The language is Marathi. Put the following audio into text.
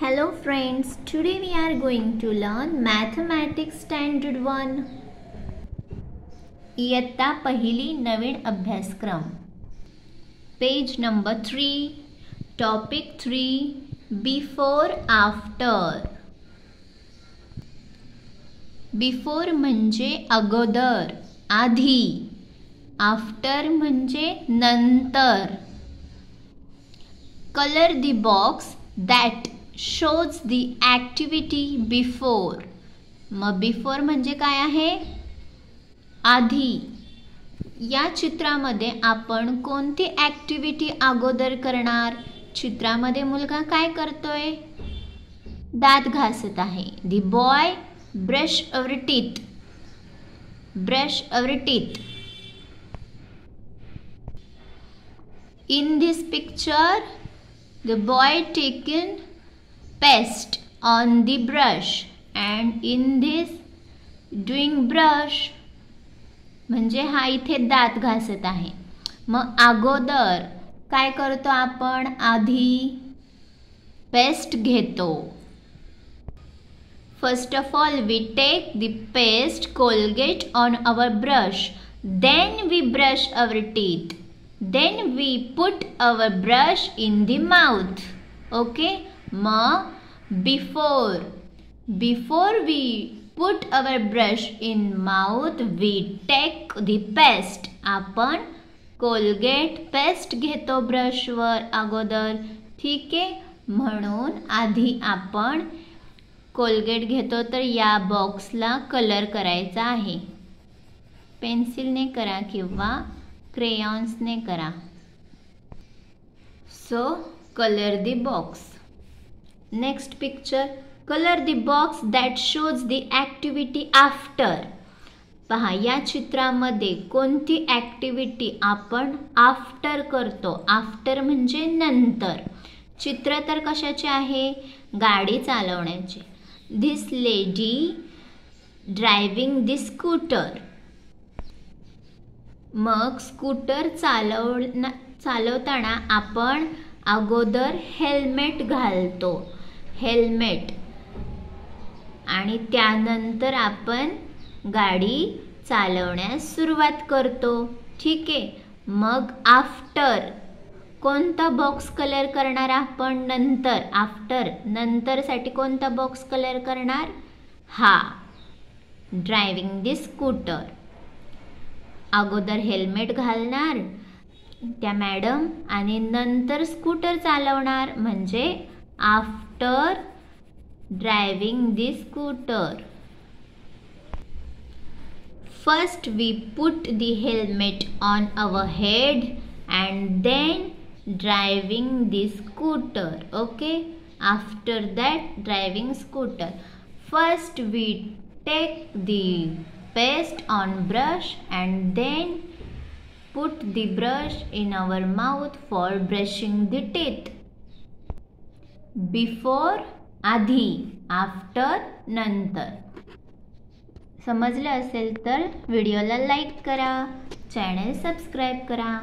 Hello friends, today we are going to learn Mathematics Standard 1. इयत्ता पहिली नवीन अभ्यासक्रम. Page number 3, Topic 3, Before After. Before म्हणजे अगोदर, आधी. After म्हणजे नंतर. Color the box that shows the activity before. मग before म्हणजे काय आहे? आधी. या चित्रामध्ये आपण कोणती ॲक्टिव्हिटी अगोदर करणार? चित्रामध्ये मुलगा काय करतोय? दात घासत आहे. The boy brush our teeth. Brush our teeth. In this picture, the boy taken paste on the brush and in this doing brush म्हणजे हा इथे दात घासत आहे. मग अगोदर काय करतो आपण? आधी पेस्ट घेतो. First of all we take the paste Colgate on our brush, then we brush our teeth, then we put our brush in the mouth. Okay? मग before we put our brush in mouth we take the paste. आपण कोलगेट पेस्ट घेतो ब्रशवर अगोदर. ठीक आहे, म्हणून आधी आपण कोलगेट घेतो. तर या बॉक्सला कलर करायचा आहे. पेन्सिलने करा किंवा क्रेयॉन्सने करा. So color the box. Next picture, color the box that shows the activity after. पहा, या चित्रामध्ये कोणती ॲक्टिव्हिटी आपण आफ्टर करतो? आफ्टर म्हणजे नंतर. चित्र तर कशाचे आहे? गाडी चालवण्याचे. This lady driving the scooter. मग स्कूटर चालवताना आपण अगोदर हेल्मेट घालतो. हेल्मेट. आणि त्यानंतर आपण गाडी चालवण्यास सुरुवात करतो. ठीक आहे. मग आफ्टर कोणता बॉक्स कलर करणार आपण? नंतर. आफ्टर नंतरसाठी कोणता बॉक्स कलर करणार? हा, ड्रायव्हिंग दी स्कूटर. अगोदर हेल्मेट घालणार त्या मॅडम आणि नंतर स्कूटर चालवणार म्हणजे after driving the scooter. First we put the helmet on our head and then driving the scooter. Okay. After that driving scooter. First we take the paste on brush and then put the brush in our mouth for brushing the teeth. Before आधी, after नंतर. समजलं असेल तर व्हिडिओला लाईक करा, चॅनल सबस्क्राईब करा.